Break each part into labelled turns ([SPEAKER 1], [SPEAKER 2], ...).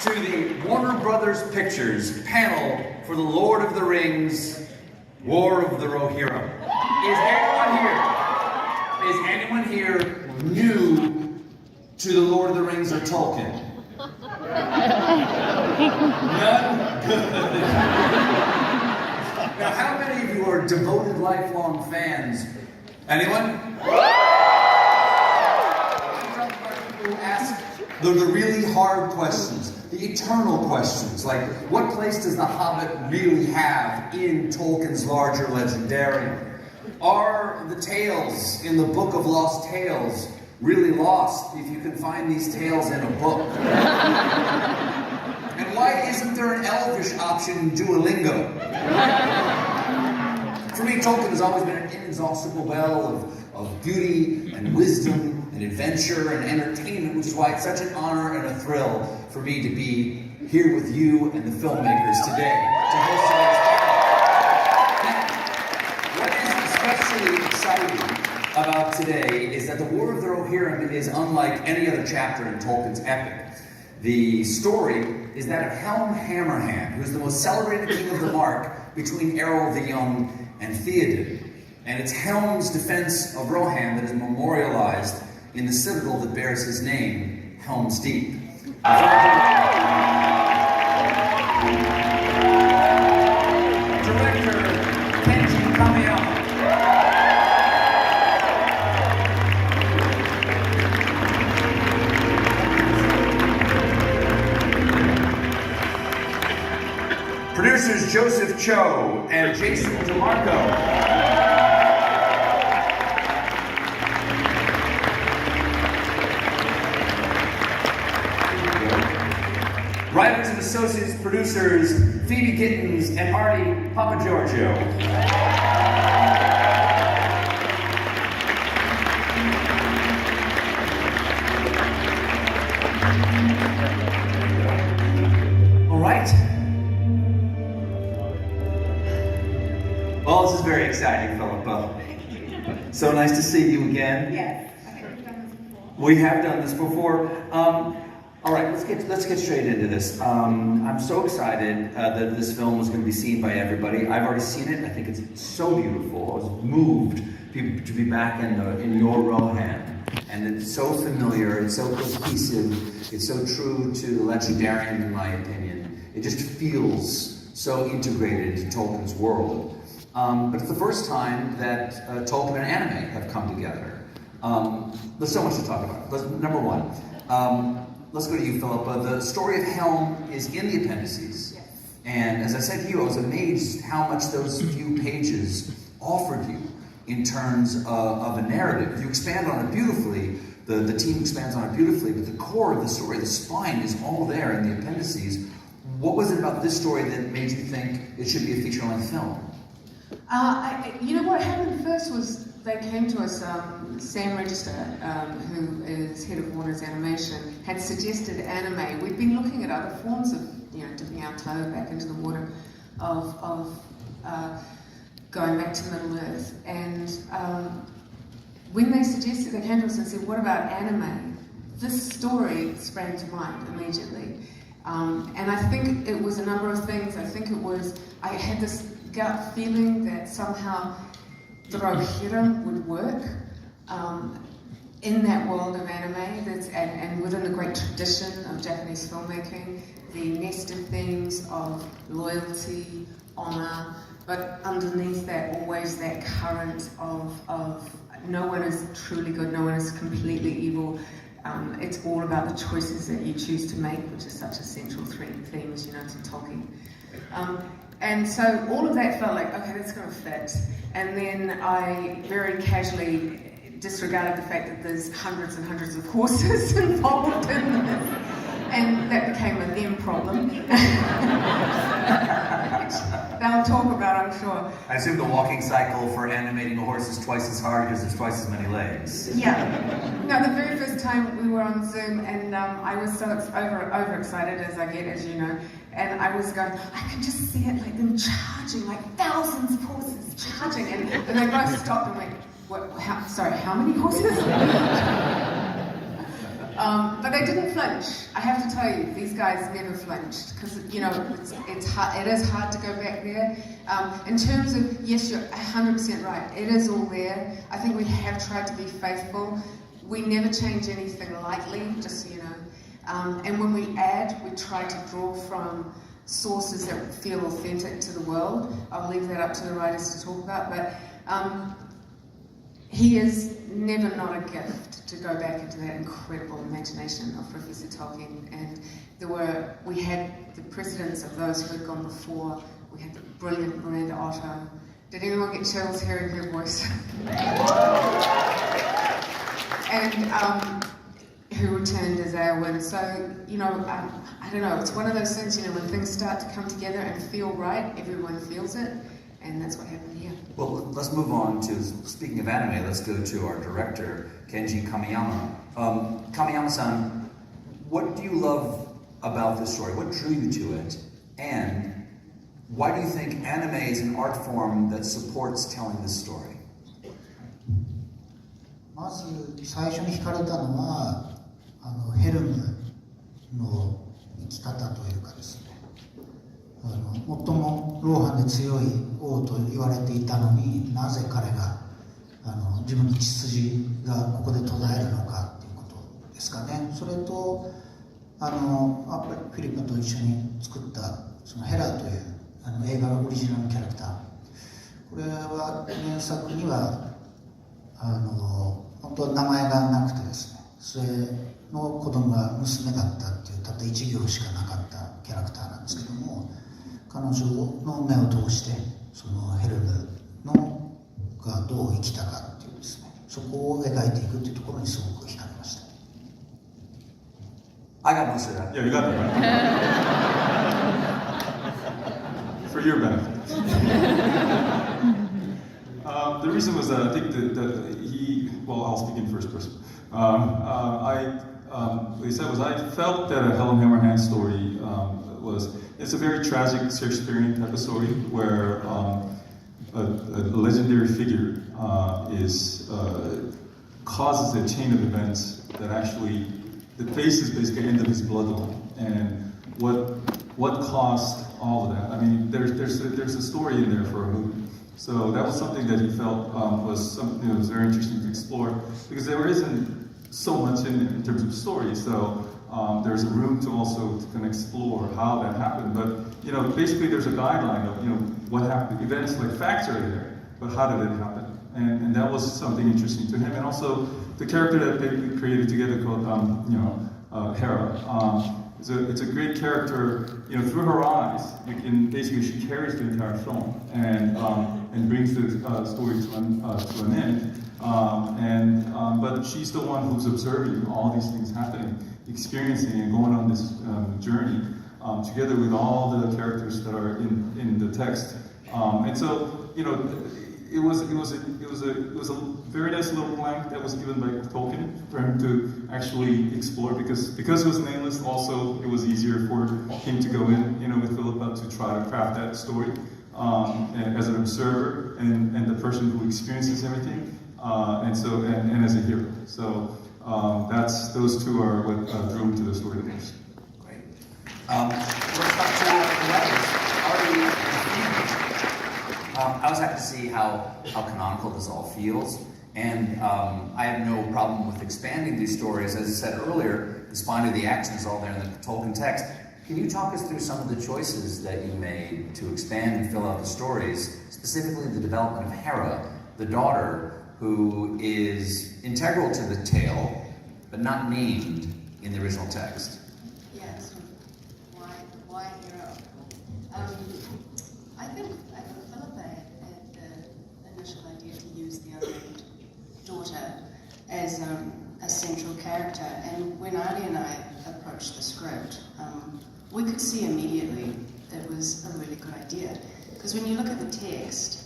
[SPEAKER 1] to the Warner Brothers Pictures panel for the Lord of the Rings, War of the Rohirrim. Is anyone here new to the Lord of the Rings or Tolkien? None? Good. Now, how many of you are devoted, lifelong fans? Anyone? Who ask the really hard questions, the eternal questions, like what place does the Hobbit really have in Tolkien's larger legendarium? Are the tales in the Book of Lost Tales really lost if you can find these tales in a book? And why isn't there an Elvish option in Duolingo? For me, Tolkien has always been an inexhaustible well of beauty and wisdom and adventure and entertainment, which is why it's such an honor and a thrill for me to be here with you and the filmmakers today to host today's panel. What is especially exciting about today is that the War of the Rohirrim is unlike any other chapter in Tolkien's epic. The story is that of Helm Hammerhand, who is the most celebrated king of the Mark between Errol the Young and Theoden. And it's Helm's defense of Rohan that is memorialized in the citadel that bears his name, Helm's Deep. Director Kenji Kamiyam. Producers Joseph Chou and Jason DeMarco. Writers and associate producers, Phoebe Gittins and Arty Papageorgiou. All right. Well, this is very exciting, Philippa. So nice to see you again.
[SPEAKER 2] Yes, I think we've done this before.
[SPEAKER 1] We have done this before. All right, let's get straight into this. I'm so excited that this film is going to be seen by everybody. I've already seen it. I think it's so beautiful. I was moved to be back in your Rohan, and it's so familiar. It's so cohesive. It's so true to the legendarium, in my opinion. It just feels so integrated to Tolkien's world. But it's the first time that Tolkien and anime have come together. There's so much to talk about. Number one. Let's go to you, Philippa. The story of Helm is in the appendices.
[SPEAKER 2] Yes.
[SPEAKER 1] And as I said to you, I was amazed how much those few pages offered you in terms of a narrative. You expand on it beautifully, the team expands on it beautifully, but the core of the story, the spine, is all there in the appendices. What was it about this story that made you think it should be a feature-length film?
[SPEAKER 2] You know what happened first was they came to us, Sam Register, who is head of Warner's Animation, had suggested anime. We'd been looking at other forms of, dipping our toe back into the water of going back to Middle Earth. And when they suggested, they came to us and said, what about anime? This story sprang to mind immediately. And I think it was a number of things. I think it was, I had this gut feeling that somehow the Rohirrim would work in that world of anime and within the great tradition of Japanese filmmaking, the nested themes of loyalty, honor, but underneath that always that current of no one is truly good, no one is completely evil. It's all about the choices that you choose to make, which is such a central theme, as you know, to Tolkien. And so all of that felt like, okay, that's going to fit. And then I very casually disregarded the fact that there's hundreds and hundreds of horses involved in this. And that became a them problem. They'll talk about, I'm sure.
[SPEAKER 1] I assume the walking cycle for animating a horse is twice as hard because there's twice as many legs.
[SPEAKER 2] Yeah. No, the very first time we were on Zoom, and I was so overexcited as I get, as you know, and I was going, I can just see it, like them charging, like thousands of horses charging, and they both stopped and went, what, how many horses? But they didn't flinch. I have to tell you, these guys never flinched because it's hard. It is hard to go back there. In terms of, yes, you're 100% right. It is all there. I think we have tried to be faithful. We never change anything lightly, just so you know. And when we add, we try to draw from sources that feel authentic to the world. I'll leave that up to the writers to talk about, but he is never not a gift to go back into that incredible imagination of Professor Tolkien. And we had the precedents of those who had gone before. We had the brilliant Miranda Otto. Did anyone get chills hearing her voice? And who returned as Eowyn. So, I don't know, it's one of those things, when things start to come together and feel right, everyone feels it, and that's what happened here.
[SPEAKER 1] Well, let's move on to, speaking of anime, let's go to our director, Kenji Kamiyama. Kamiyama-san, what do you love about this story? What drew you to it? And why do you think anime is an art form that supports telling this story?
[SPEAKER 3] まず最初に惹かれたのはヘルムの生き方というかですね、最もローハンで強い王と言われていたのになぜ彼が自分の血筋がここで途絶えるのかということですかね。それとフィリッパと一緒に作ったそのヘラという映画のオリジナルのキャラクター、これは原作には本当は名前がなくてですね、末の子供が娘だったっていうたった一行しかなかったキャラクターなんですけども、彼女の目を通してそのヘルムがどう生きたかっていうですね、そこを描いていくっていうところにすごく惹かれました。
[SPEAKER 1] I got most of that.
[SPEAKER 4] Yeah, you got that right. For your benefit. The reason was that I think I'll speak in first person. What he said was I felt that a Helm Hammerhand story it's a very tragic Shakespearean type of story where a legendary figure causes a chain of events that actually the face is basically the end of his bloodline, and what caused all of that. I mean, there's a story in there for a movie. So that was something that he felt was something that was very interesting to explore, because there isn't so much in terms of story. So there's a room to also kind of explore how that happened. But basically there's a guideline of what happened. Events like facts are there, but how did it happen? And that was something interesting to him. And also the character that they created together called Hera. It's a great character. Through her eyes, basically she carries the entire film and brings the story to an end. But she's the one who's observing all these things happening, experiencing and going on this journey together with all the characters that are in the text. And so it was a very nice little blank that was given by Tolkien for him to actually explore, because it was nameless. Also, it was easier for him to go in, with Philippa to try to craft that story as an observer and the person who experiences everything, and as a hero. So those two are what drew him to the story the most.
[SPEAKER 1] Great. Let's talk to the writers, Arty and Phoebe. I was happy to see how canonical this all feels, and I have no problem with expanding these stories. As I said earlier, the spine of the action is all there in the Tolkien text. Can you talk us through some of the choices that you made to expand and fill out the stories, specifically the development of Hera, the daughter, who is integral to the tale, but not named in the original text?
[SPEAKER 5] Yes. Why Hera? I think Philippa had the initial idea to use the unnamed daughter as a central character, and when Arty and I approached the script, we could see immediately it was a really good idea. Because when you look at the text,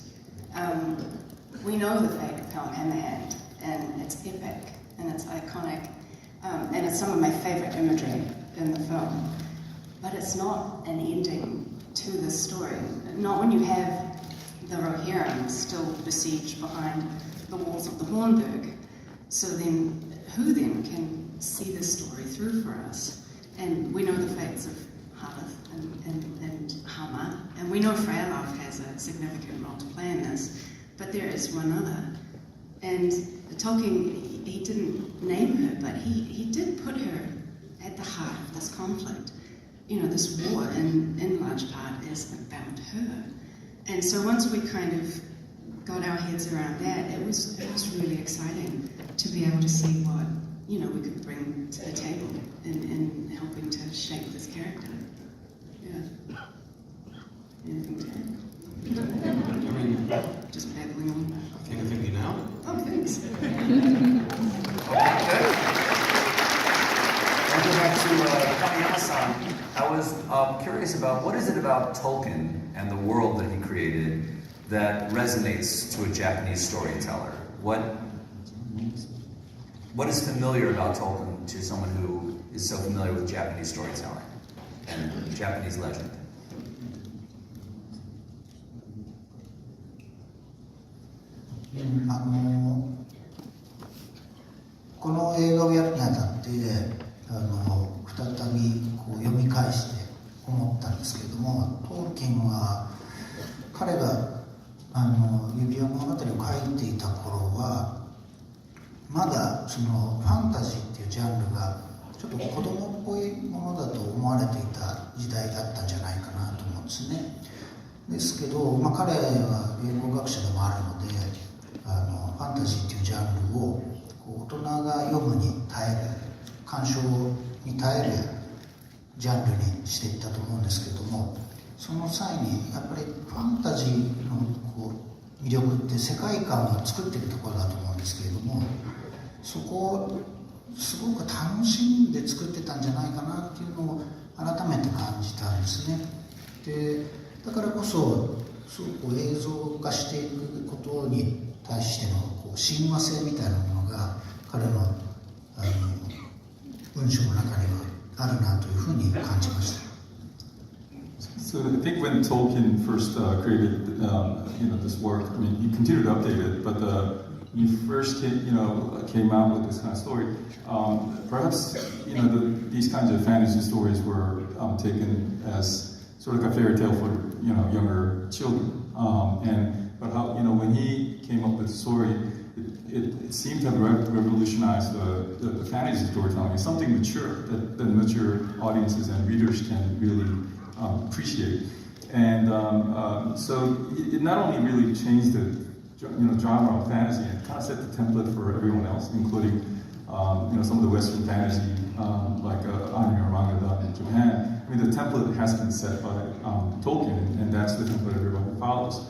[SPEAKER 5] we know the fate of Helm Hammerhand, and it's epic, and it's iconic, and it's some of my favourite imagery in the film. But it's not an ending to this story. Not when you have the Rohirrim still besieged behind the walls of the Hornburg. So then, who then can see the story through for us. And we know the fates of Harith and Hammer, and we know Freyalov has a significant role to play in this, but there is one other. And Tolkien, he didn't name her, but he did put her at the heart of this conflict. You know, this war, in large part, is about her. And so once we kind of got our heads around that, it was really exciting to be able to see what, you know, we could bring to the table in helping to shape this character. Yeah. Anything to add? Just babbling on.
[SPEAKER 6] I think you know.
[SPEAKER 5] Oh, thanks.
[SPEAKER 1] Okay, good. I'll go back to Kamiyam-san. I was curious about what is it about Tolkien and the world that he created that resonates to a Japanese storyteller? What is familiar about Tolkien to someone who is so familiar with Japanese storytelling and Japanese legend?
[SPEAKER 3] Mm, この映画をやるにあたって再びこう読み返して思ったんですけれども、トールキンは彼が指輪物語を書いていた頃はまだそのファンタジーっていうジャンルがちょっと子供っぽいものだと思われていた時代だったんじゃないかなと思うんですね。ですけど、彼は英語学者でもあるのでファンタジーっていうジャンルを大人が読むに耐える、鑑賞に耐えるジャンルにしていったと思うんですけれども、その際にやっぱりファンタジーの魅力って世界観を作っているところだと思うんですけれども、そこをすごく楽しんで作ってたんじゃないかなっていうのを改めて感じたんですね。で、だからこそすごく映像化していくことに対しての親和性みたいなものが彼の文章の中にはあるなというふうに感じました。
[SPEAKER 4] So I think when Tolkien first created, this work, I mean, he continued to update it, but when he first came out with this kind of story, perhaps these kinds of fantasy stories were taken as sort of a fairy tale for younger children, but how when he came up with the story, it seemed to have revolutionized the fantasy storytelling. It's something mature that mature audiences and readers can really appreciate, and so it not only really changed the genre of fantasy, it kind of set the template for everyone else, including some of the Western fantasy like anime or manga done in Japan. I mean, the template has been set by Tolkien, and that's the template everybody follows.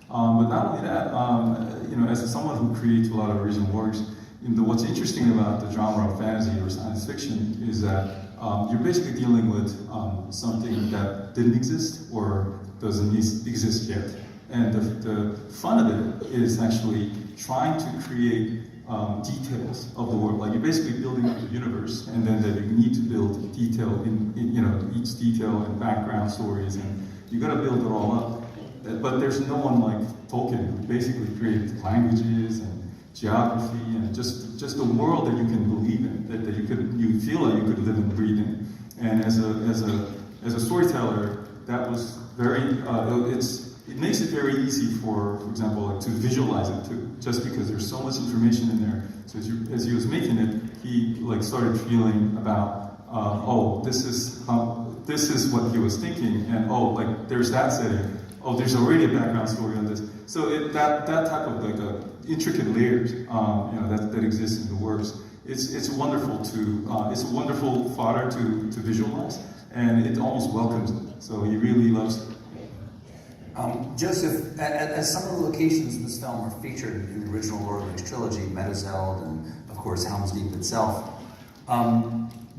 [SPEAKER 4] But not only that, as someone who creates a lot of original works, what's interesting about the genre of fantasy or science fiction is that you're basically dealing with something that didn't exist or doesn't exist yet. And the fun of it is actually trying to create details of the world. Like you're basically building up the universe, and then that you need to build detail in each detail and background stories, and you got to build it all up. But there's no one like Tolkien who basically created languages and geography and just a world that you can believe in, that you feel like you could live and breathe in. And as a storyteller, that was very it makes it very easy for example, to visualize it too, just because there's so much information in there. So as he was making it, he started feeling about this is what he was thinking, and there's that setting. There's already a background story on this. So that type of intricate layers, that exists in the works. It's wonderful it's a wonderful fodder to visualize, and it almost welcomes it. So he really loves it.
[SPEAKER 1] Joseph, as some of the locations in this film are featured in the original Lord of the Rings trilogy, Meduseld and of course Helm's Deep itself,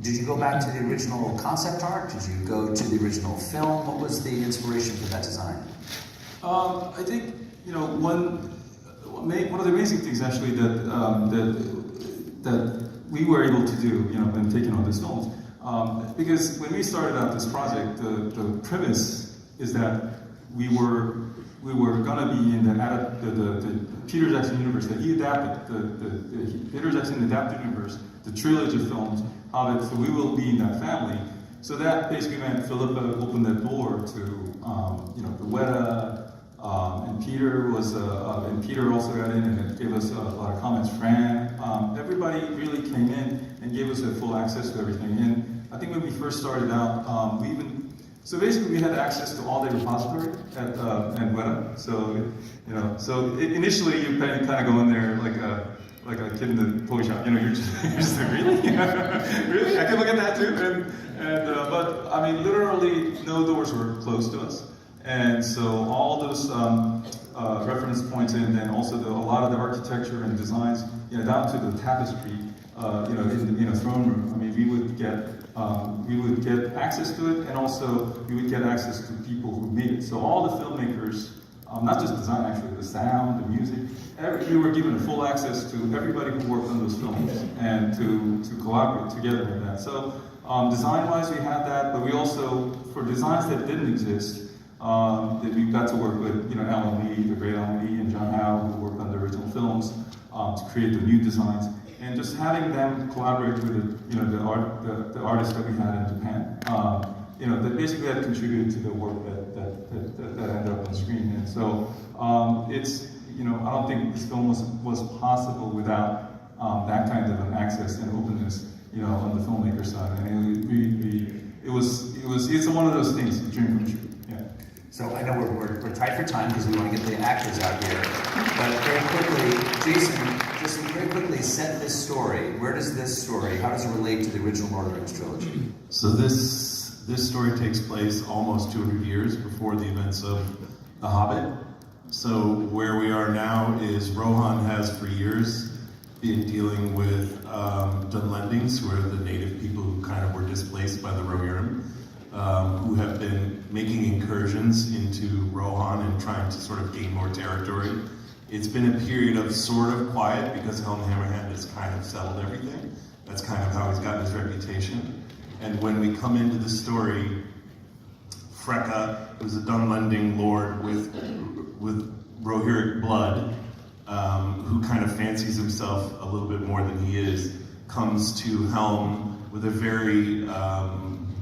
[SPEAKER 1] did you go back to the original concept art? Did you go to the original film? What was the inspiration for that design?
[SPEAKER 4] I think one of the amazing things actually that we were able to do when taking on this film, because when we started out this project, the premise is that we were gonna be in the Peter Jackson universe that he adapted, the Peter Jackson adapted universe, the trilogy of films, Hobbit, so we will be in that family. So that basically meant Philippa opened that door to, the Weta, and Peter was, and Peter also got in and gave us a lot of comments. Fran, everybody really came in and gave us a full access to everything. And I think when we first started out, so basically we had access to all the repository at Weta. So initially you kind of go in there like a kid in the toy shop. You're just like, really? Really? I can look at that too? But I mean, literally no doors were closed to us. And so all those reference points and then also a lot of the architecture and designs, down to the tapestry, in the throne room. I mean, we would get access to it, and also we would get access to people who made it. So all the filmmakers, not just design actually, the sound, the music, we were given full access to everybody who worked on those films and to collaborate together with that. So design-wise, we had that, but we also, for designs that didn't exist, that we got to work with, Alan Lee, the great Alan Lee, and John Howe, who worked on the original films, to create the new designs, and just having them collaborate with the artists that we had in Japan, that basically had contributed to the work that ended up on screen. And so it's, I don't think this film was possible without that kind of an access and openness, on the filmmaker side. And it's one of those things, a dream come true. Yeah.
[SPEAKER 1] So I know we're tight for time because we want to get the actors out here. But very quickly, Jason, just very quickly set this story. Where does this story, how does it relate to the original Lord of the Rings trilogy?
[SPEAKER 6] So this story takes place almost 200 years before the events of The Hobbit. So where we are now is Rohan has for years been dealing with Dunlendings, who are the native people who kind of were displaced by the Rohirrim, who have been making incursions into Rohan and trying to sort of gain more territory. It's been a period of sort of quiet because Helm Hammerhand has kind of settled everything. That's kind of how he's gotten his reputation. And when we come into the story, Freka, who's a Dunlending lord with Rohirrim blood, who kind of fancies himself a little bit more than he is, comes to Helm with a very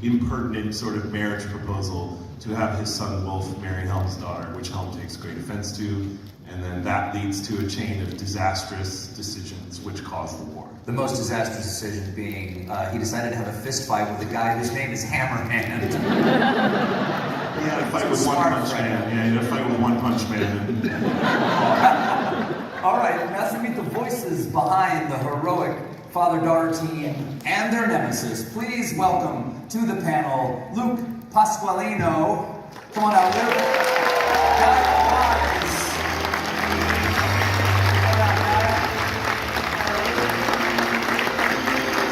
[SPEAKER 6] impertinent sort of marriage proposal to have his son Wolf marry Helm's daughter, which Helm takes great offense to, and then that leads to a chain of disastrous decisions which cause the war.
[SPEAKER 1] The most disastrous decision being he decided to have a fist fight with a guy whose name is Hammerhand.
[SPEAKER 6] He had a fight with One Punch Man. Yeah, he had a fight with One Punch Man.
[SPEAKER 1] All right, now to meet the voices behind the heroic father-daughter team and their nemesis. Please welcome to the panel Luke Pasqualino. Come on out, Luke.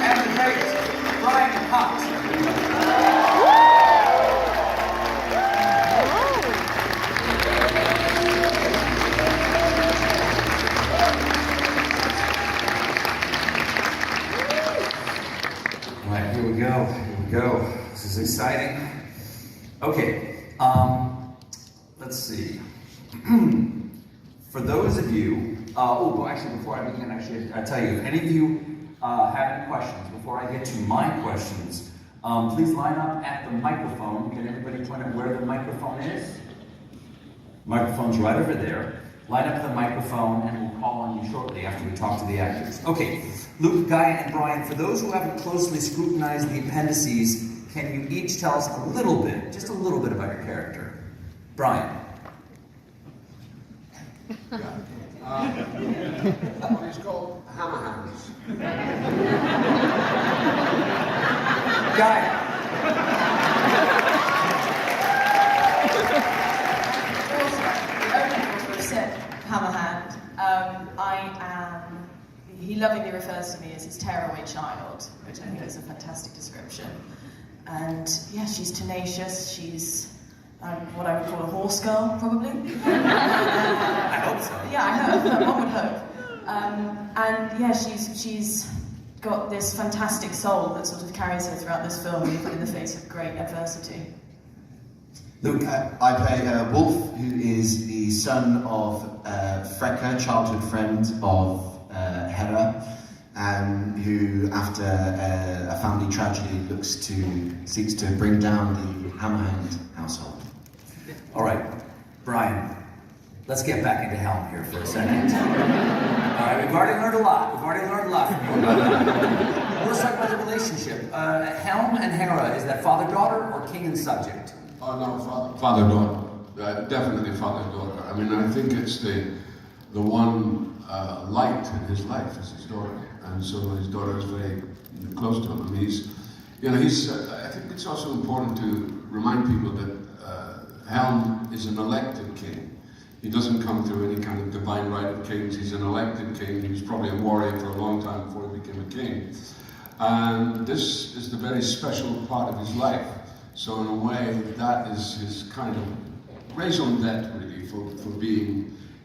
[SPEAKER 1] And the great Brian Cox. Here we go. This is exciting. Okay, let's see. For those of you, actually, before I begin, I tell you, if any of you have any questions, before I get to my questions, please line up at the microphone. Can everybody point out where the microphone is? Microphone's right over there. Line up the microphone and we'll call on you shortly after we talk to the actors. Okay, Luke, Gaia, and Brian, for those who haven't closely scrutinized the appendices, can you each tell us a little bit, just a little bit about your character? Brian.
[SPEAKER 7] He's called Hammerhands.
[SPEAKER 1] Gaia.
[SPEAKER 5] Hammerhand. He lovingly refers to me as his tearaway child, which I think is a fantastic description. And yeah, she's tenacious, she's what I would call a horse girl, probably.
[SPEAKER 1] I hope so.
[SPEAKER 5] Yeah, I hope, one would hope. And yeah, she's got this fantastic soul that sort of carries her throughout this film, even in the face of great adversity.
[SPEAKER 1] Luke.
[SPEAKER 8] I play Wolf, who is the son of Freka, childhood friend of Hera, who, after a family tragedy, seeks to bring down the Hammerhand household.
[SPEAKER 1] All right, Brian, let's get back into Helm here for a second. All right, we've already learned a lot. From you. Let's talk about the relationship. Helm and Hera, is that father-daughter or king and subject?
[SPEAKER 7] Oh no, father-daughter. Definitely father-daughter. I mean, I think it's the one light in his life is his daughter, and so his daughter is very close to him. I mean, I think it's also important to remind people that Helm is an elected king. He doesn't come through any kind of divine right of kings. He's an elected king. He was probably a warrior for a long time before he became a king. And this is the very special part of his life. So in a way, that is his kind of raison d'etre, really, for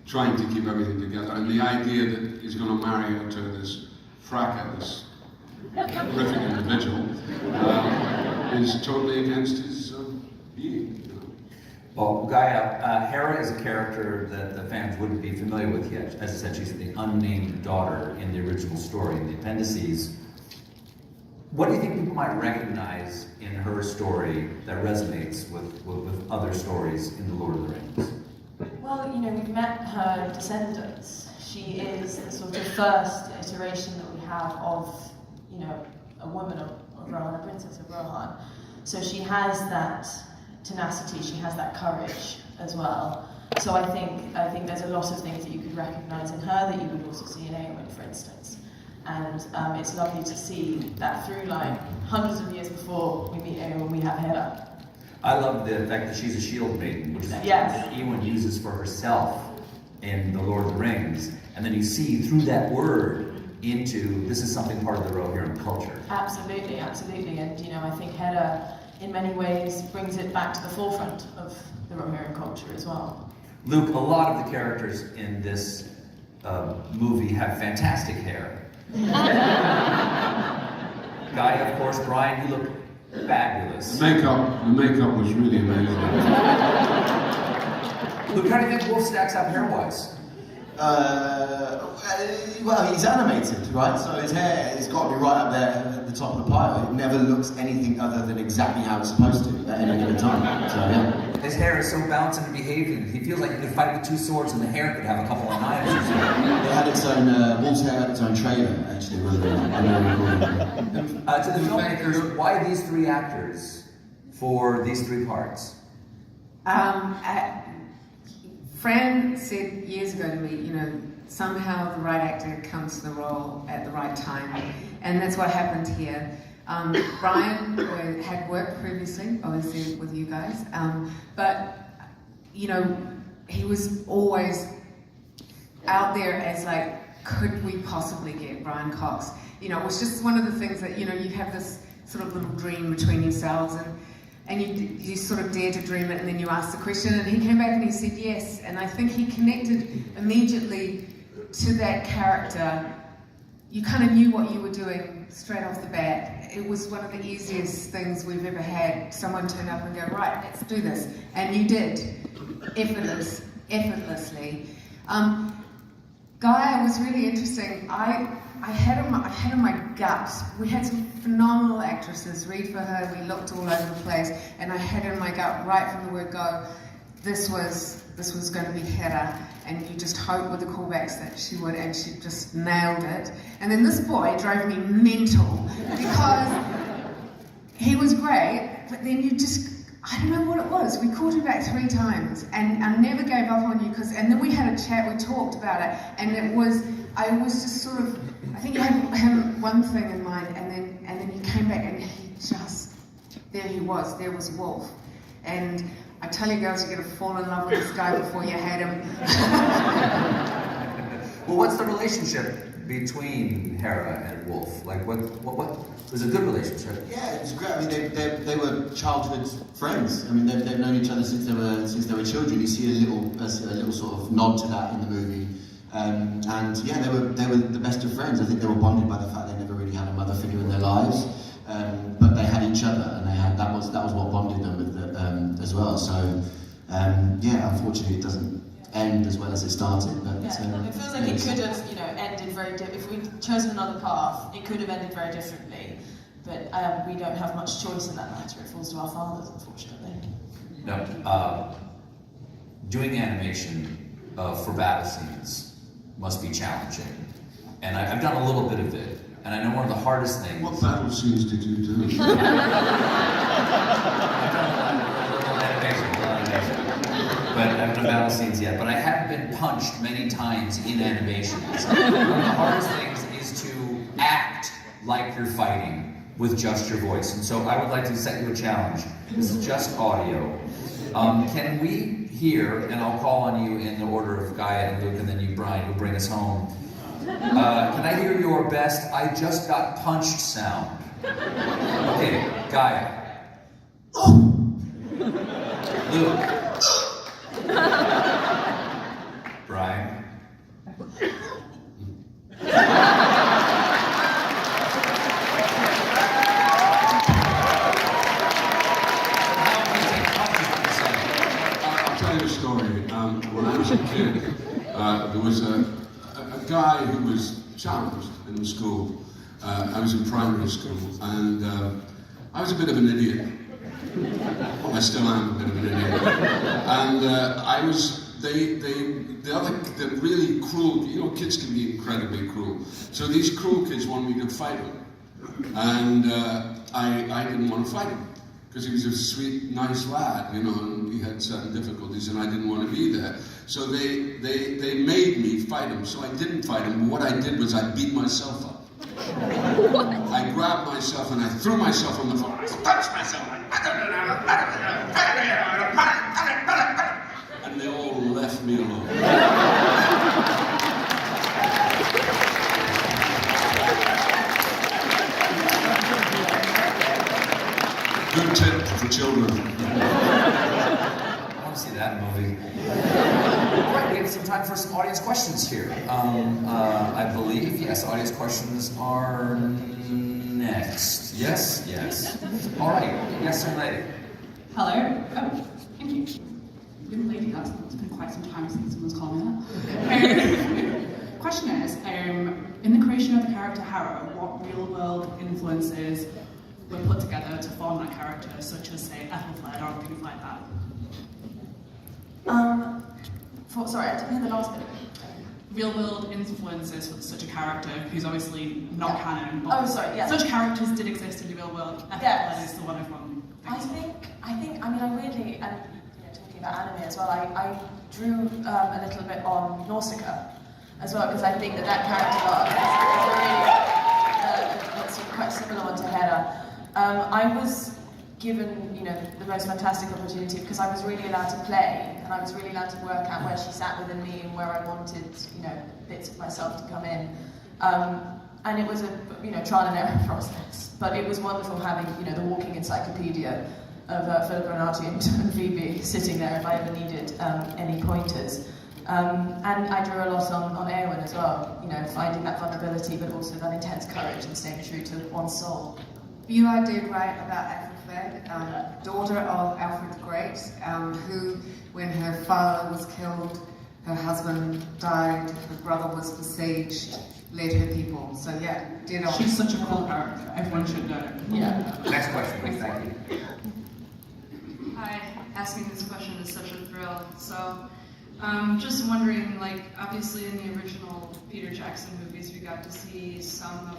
[SPEAKER 7] trying to keep everything together. And the idea that he's going to marry her to this Freka, this horrific individual, is totally against his being.
[SPEAKER 1] Well, Gaia, Hera is a character that the fans wouldn't be familiar with yet. As I said, she's the unnamed daughter in the original story, in the appendices. What do you think people might recognize in her story that resonates with other stories in The Lord of the Rings?
[SPEAKER 9] Well, we've met her descendants. She is the sort of first iteration that we have of, a woman of Rohan, a princess of Rohan. So she has that tenacity, she has that courage as well. So I think there's a lot of things that you could recognise in her that you would also see in Éowyn, for instance. And it's lovely to see that through line. Hundreds of years before we meet Éowyn, we have Hera.
[SPEAKER 1] I love the fact that she's a shield maiden, which is something that Éowyn uses for herself in The Lord of the Rings. And then you see through that word into this is something part of the Rohirrim culture.
[SPEAKER 9] Absolutely, absolutely. And I think Hera in many ways brings it back to the forefront of the Rohirrim culture as well.
[SPEAKER 1] Luke, a lot of the characters in this movie have fantastic hair. Gaia, of course, Brian, you look fabulous.
[SPEAKER 7] The makeup was really amazing.
[SPEAKER 1] Luke, how do you think Wolf stacks up hair-wise?
[SPEAKER 8] Well, he's animated, right? So his hair has got to be right up there at the top of the pile. It never looks anything other than exactly how it's supposed to at any given time. So, yeah.
[SPEAKER 1] His hair is so balanced and behaving. He feels like he could fight with two swords and the hair could have a couple of knives or something.
[SPEAKER 8] It had its own, Wolf's hair had its own trailer, actually, rather than
[SPEAKER 1] To the filmmakers, why these three actors for these three parts?
[SPEAKER 2] Fran said years ago to me, somehow the right actor comes to the role at the right time, and that's what happened here. Brian had worked previously, obviously, with you guys, but, he was always out there as could we possibly get Brian Cox? It was just one of the things that, you have this sort of little dream between yourselves, and you sort of dare to dream it, and then you ask the question, and he came back and he said yes, and I think he connected immediately to that character. You kind of knew what you were doing straight off the bat. It was one of the easiest things we've ever had. Someone turn up and go, right, let's do this, and you did, effortlessly. Gaia was really interesting. I had in my gut, we had some phenomenal actresses read for her, we looked all over the place, and I had in my gut right from the word go, this was going to be Hera, and you just hope with the callbacks that she would, and she just nailed it. And then this boy drove me mental, because he was great, but then I don't know what it was. We called him back 3 times, and I never gave up on you, and then we had a chat, we talked about it, and I was just sort of, I think you had one thing in mind, and then you came back, and there was Wolf. And I tell you girls, you're going to fall in love with this guy before you hate him.
[SPEAKER 1] Well, what's the relationship between Hera and Wolf? What was a good relationship?
[SPEAKER 8] Yeah, it was great. I mean, they were childhood friends. I mean, they've known each other since they were children. You see a little sort of nod to that in the movie. And yeah, they were the best of friends. I think they were bonded by the fact they never really had a mother figure in their lives, but they had each other, and that was what bonded them as well. So Yeah, unfortunately, it doesn't end as well as it started. But
[SPEAKER 9] it feels like it could have, ended very different. If we'd chosen another path, it could have ended very differently. But we don't have much choice in that matter. It falls to our fathers, unfortunately.
[SPEAKER 1] No, doing animation for battle scenes must be challenging, and I've done a little bit of it, and I know one of the hardest things.
[SPEAKER 7] What battle scenes did you do?
[SPEAKER 1] I've done a little animation, but I haven't done battle scenes yet. But I have been punched many times in animations. One of the hardest things is to act like you're fighting with just your voice, and so I would like to set you a challenge. This is just audio. Can we hear, and I'll call on you in the order of Gaia and Luke, and then you, Brian, will bring us home. Can I hear your best "I just got punched" sound? Okay, Gaia. Luke. Brian.
[SPEAKER 7] When I was a kid, there was a guy who was challenged in the school. I was in primary school, and I was a bit of an idiot. Well, I still am a bit of an idiot. And the really cruel, kids can be incredibly cruel. So these cruel kids wanted me to fight him. And I didn't want to fight him, because he was a sweet, nice lad, and he had certain difficulties, and I didn't want to be there. So they made me fight him, so I didn't fight him. What I did was I beat myself up. I grabbed myself and I threw myself on the floor. I punched myself. And they all left me alone. Good tip for children.
[SPEAKER 1] I want to see that movie. All right, we have some time for some audience questions here. I believe, yes, audience questions are next. Yes? Yes. All right. Yes, young lady.
[SPEAKER 10] Hello. Oh, thank you. Young lady, it's been quite some time since someone's called me that. Question is, in the creation of the character Harrow, what real-world influences were put together to form that character, such as, say, Ethelflaed or things like that?
[SPEAKER 9] Sorry, I didn't hear the last bit.
[SPEAKER 10] Real-world influences for such a character who's obviously not canon. But
[SPEAKER 9] Oh, sorry, yeah.
[SPEAKER 10] Such characters did exist in the real world. Ethelflaed is the one everyone thinks of.
[SPEAKER 9] I weirdly, and talking about anime as well, I drew a little bit on Nausicaa as well, because I think that character arc is quite similar one to Hera. I was given, the most fantastic opportunity because I was really allowed to play, and I was really allowed to work out where she sat within me and where I wanted, bits of myself to come in. And it was a, trial and error process. But it was wonderful having, the walking encyclopedia of Philippa and Arty and Phoebe sitting there if I ever needed any pointers. And I drew a lot on Eowyn as well, finding that vulnerability, but also that intense courage and staying true to one's soul.
[SPEAKER 2] You are dead right about Ethelflaed, daughter of Alfred the Great, who, when her father was killed, her husband died, her brother was besieged, led her people. So yeah, dead on.
[SPEAKER 10] She's such a cool character. Everyone should know.
[SPEAKER 2] Yeah.
[SPEAKER 1] Next question, please. Thank you.
[SPEAKER 11] Hi, asking this question is such a thrill. So, just wondering, obviously in the original Peter Jackson movies, we got to see some of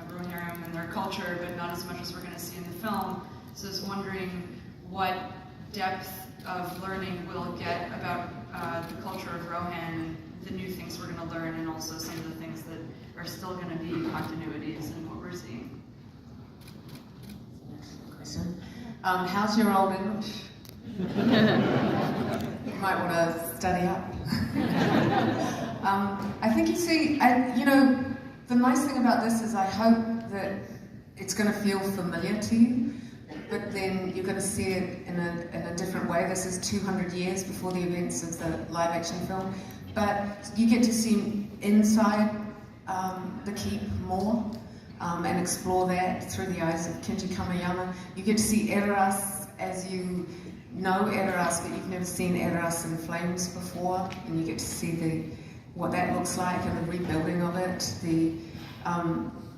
[SPEAKER 11] Rohirrim and their culture, but not as much as we're going to see in the film. So I was wondering what depth of learning we'll get about the culture of Rohan and the new things we're going to learn, and also some of the things that are still going to be continuities in what we're seeing.
[SPEAKER 2] How's your old English? You might want to study up. I think you see, the nice thing about this is I hope that it's going to feel familiar to you, but then you're going to see it in a different way. This is 200 years before the events of the live-action film, but you get to see inside the keep more and explore that through the eyes of Kenji Kamiyam. You get to see Eras as you know Eras, but you've never seen Eras in flames before, and you get to see what that looks like and the rebuilding of it. The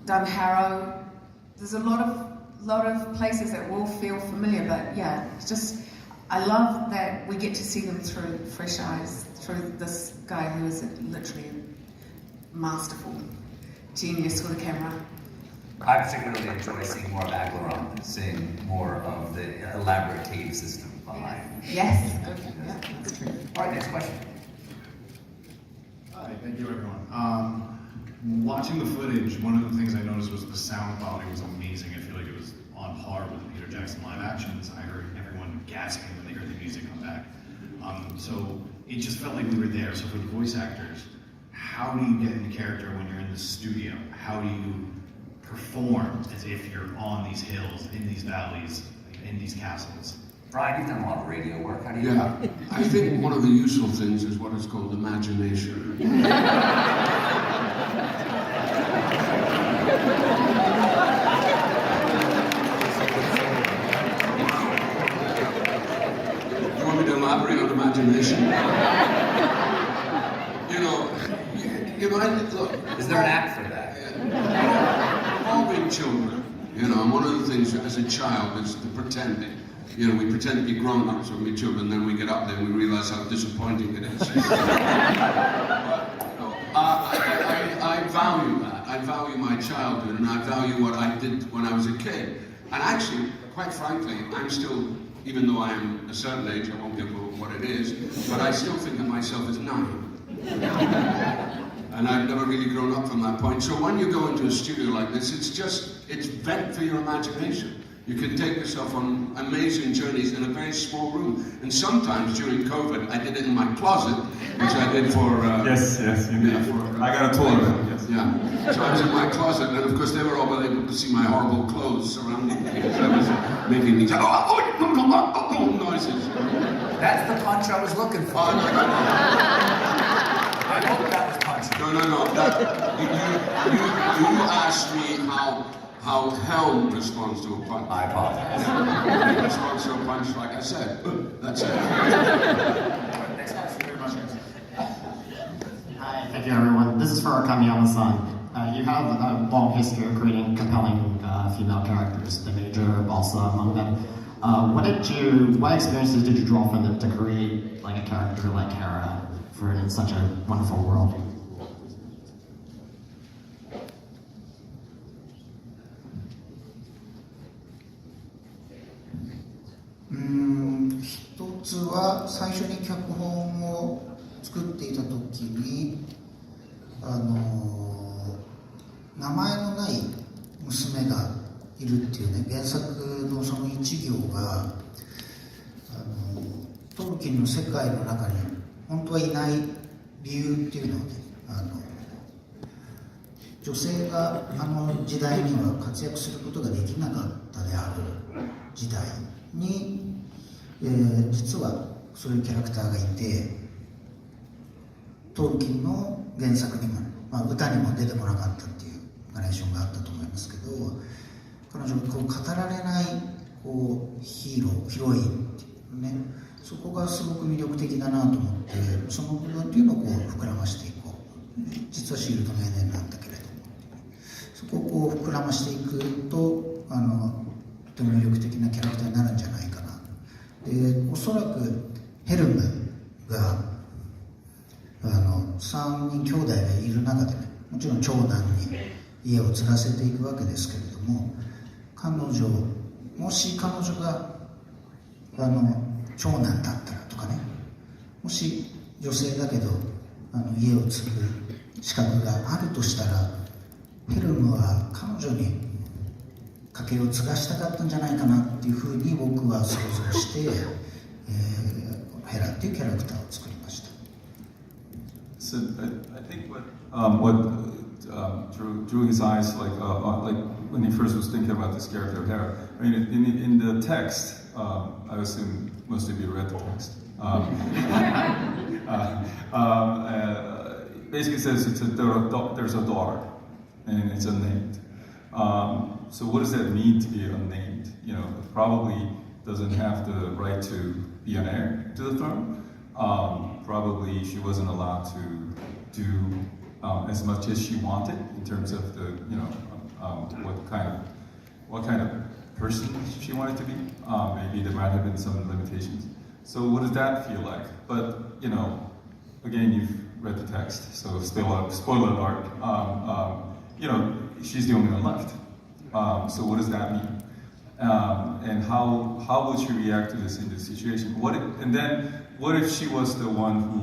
[SPEAKER 2] Dunharrow, there's a lot of places that will feel familiar, but yeah, it's just, I love that we get to see them through fresh eyes, through this guy who is literally a masterful genius with a camera.
[SPEAKER 1] I particularly enjoy seeing more of Aglarond, seeing more of the elaborate cave system behind.
[SPEAKER 2] Yes. Okay. Yeah, that's true.
[SPEAKER 1] All right, next question.
[SPEAKER 12] Hi, thank you everyone. Watching the footage, one of the things I noticed was the sound quality was amazing. I feel like it was on par with the Peter Jackson live actions. I heard everyone gasping when they heard the music come back. So it just felt like we were there. So for the voice actors, how do you get into character when you're in the studio? How do you perform as if you're on these hills, in these valleys, in these castles?
[SPEAKER 1] Brian, you've done a lot of radio work. How do you?
[SPEAKER 7] Yeah, I think one of the useful things is what is called imagination. You want me to elaborate on imagination? Look.
[SPEAKER 1] Is there an app for that?
[SPEAKER 7] We've all been children, and one of the things as a child is the pretending. We pretend to be grown-ups when we're children, then we get up there and we realize how disappointing it is. I value that. I value my childhood, and I value what I did when I was a kid. And actually, quite frankly, I'm still, even though I am a certain age, I won't give what it is, but I still think of myself as 9. And I've never really grown up from that point. So when you go into a studio like this, it's vent for your imagination. You can take yourself on amazing journeys in a very small room. And sometimes during COVID, I did it in my closet, which I did for...
[SPEAKER 4] yes, you did. I got a tour of it, yes.
[SPEAKER 7] Yeah. So I was in my closet, and of course they were all able to see my horrible clothes surrounding me because I was making these noises.
[SPEAKER 1] That's the punch I was looking for. I hope that was punch.
[SPEAKER 7] No. You asked me how Helm responds to a punch.
[SPEAKER 1] I apologize.
[SPEAKER 7] He responds to a punch like I said. That's it.
[SPEAKER 1] Next question.
[SPEAKER 13] Hi, thank you everyone. This is for Kamiyam-san. You have a long history of creating compelling female characters, the Major also among them. What experiences did you draw from them to create like a character like Hera in such a wonderful world?
[SPEAKER 3] 一つは最初に脚本を作っていた時に名前のない娘がいるっていうね、原作のその一行がトルキンの世界の中に本当はいない理由っていうのをね、女性があの時代には活躍することができなかったである時代に、実はそういうキャラクターがいて、トルキンの原作にも、歌にも出てこなかったっていうナレーションがあったと思いますけど、彼女のこう語られないこうヒロインっていうね、そこがすごく魅力的だなと思って、その部分っていうのをこう膨らましていこう。実はシールドのエネンなんだけれども、そこをこう膨らましていくととても魅力的なキャラクターになるんじゃないかな。で、おそらくヘルムが3人兄弟がいる中でね、もちろん長男に家を継がせていくわけですけれども、もし彼女が長男だったらとかね、もし女性だけど家を継ぐ資格があるとしたら、ヘルムは彼女に家計を継がしたかったんじゃないかなっていうふうに僕は想像して、ヘラっていうキャラクターを作りました。
[SPEAKER 4] So I think what drew his eyes like when he first was thinking about this character of Hera. I mean, in the text, I assume most of you read the text. Basically says there's a daughter, and it's unnamed. So what does that mean to be unnamed? You know, probably doesn't have the right to be an heir to the throne. Probably she wasn't allowed to do as much as she wanted in terms of the, what kind of person she wanted to be. Maybe there might have been some limitations. So what does that feel like? But, again, you've read the text, so spoiler alert. She's the only one left. So what does that mean? And how would she react to this in this situation? What if she was the one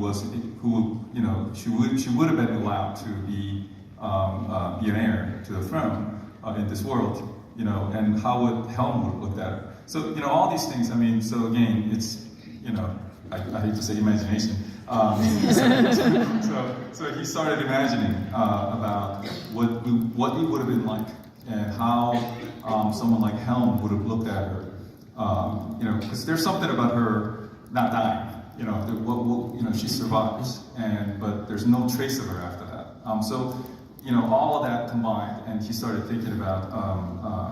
[SPEAKER 4] she would have been allowed to be an heir to the throne in this world, and how would Helm would look at it? So all these things. I mean, so again, it's I hate to say imagination. So he started imagining about what it would have been like, and how someone like Helm would have looked at her. Because there's something about her not dying. She survives, but there's no trace of her after that. All of that combined, and he started thinking about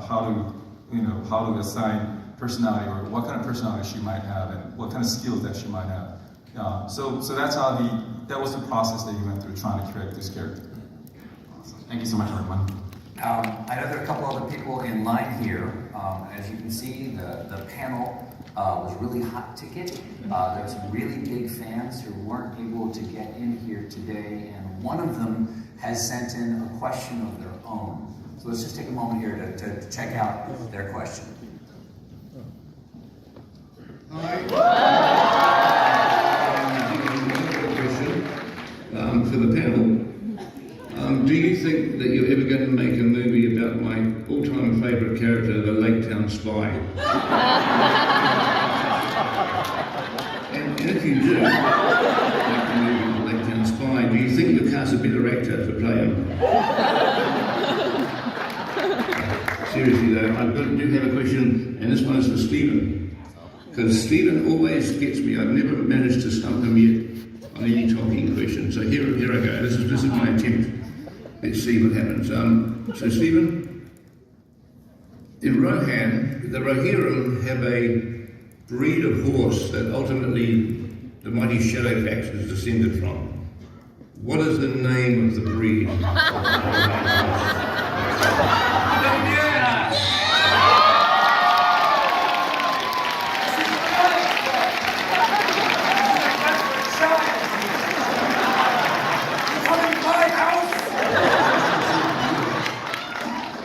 [SPEAKER 4] how to assign personality, or what kind of personality she might have, and what kind of skills that she might have. So that's how that was the process that he went through trying to create this character.
[SPEAKER 13] Awesome. Thank you so much, everyone.
[SPEAKER 1] I know there are a couple other people in line here. As you can see, the panel was really hot ticket. There were some really big fans who weren't able to get in here today, and one of them has sent in a question of their own. So let's just take a moment here to check out their question.
[SPEAKER 14] Hi. Question for the panel. Do you think that you're ever going to make a movie about my all-time favourite character, the Lake Town Spy? and if you do make a movie of the Lake Town Spy, do you think you'll cast a better actor to play him? Seriously though, I do have a question, and this one is for Stephen. Because Stephen always gets me. I've never managed to stump him yet on any Tolkien question. So here I go. This is my attempt. Let's see what happens. So Stephen, in Rohan, the Rohirrim have a breed of horse that ultimately the mighty Shadowfax is descended from. What is the name of the breed?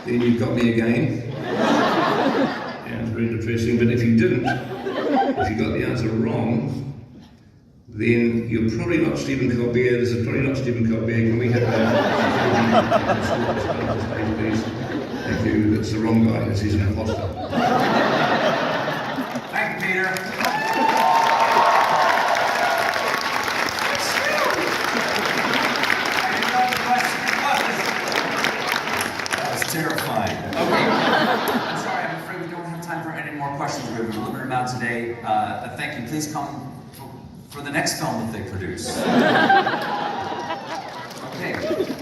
[SPEAKER 14] Then you got me again. Yeah, it's very depressing, but if you didn't, if you got the answer wrong, then you're probably not Stephen Colbert. This is probably not Stephen Colbert. Can we have stage, please? Thank you. That's the wrong guy. He's an imposter.
[SPEAKER 1] Thank you, Peter. Terrifying. Okay. I'm sorry, I'm afraid we don't have time for any more questions. We have a limited amount today. Thank you. Please come for the next film that they produce. Okay.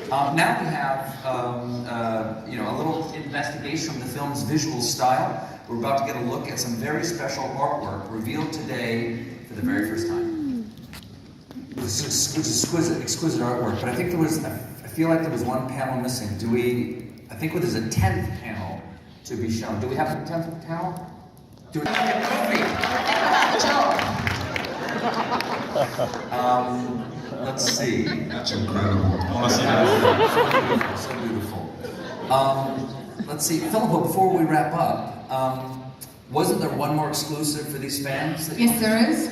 [SPEAKER 1] Now we have a little investigation of the film's visual style. We're about to get a look at some very special artwork revealed today for the very first time. It's exquisite artwork, but I think I feel like there was one panel missing. I think there's a 10th panel to be shown. Do we have a 10th panel? Do we have a trophy? Let's see.
[SPEAKER 7] That's incredible.
[SPEAKER 4] I want to see that.
[SPEAKER 1] So beautiful. Let's see. Philippa, before we wrap up, wasn't there one more exclusive for these fans?
[SPEAKER 2] Yes, there is.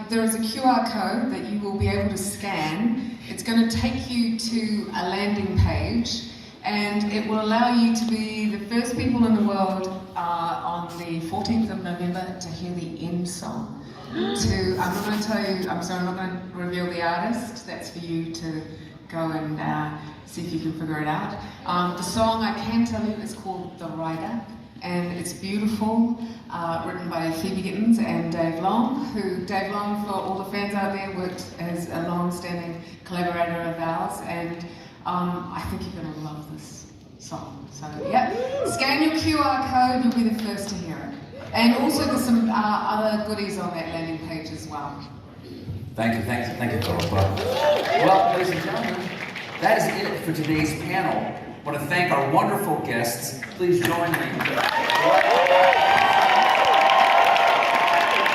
[SPEAKER 2] There is a QR code that you will be able to scan. It's going to take you to a landing page, and it will allow you to be the first people in the world on the 14th of November to hear the end song. I'm not going to tell you, I'm sorry, I'm not going to reveal the artist. That's for you to go and see if you can figure it out. The song, I can tell you, is called The Rider, and it's beautiful, written by Phoebe Gittins and Dave Long, Dave Long, for all the fans out there, worked as a long-standing collaborator of ours, and I think you're going to love this song. So, yeah, scan your QR code, you'll be the first to hear it. And also there's some other goodies on that landing page as well.
[SPEAKER 1] Thank you, Philippa. Well, ladies and gentlemen, that is it for today's panel. I want to thank our wonderful guests. Please join me.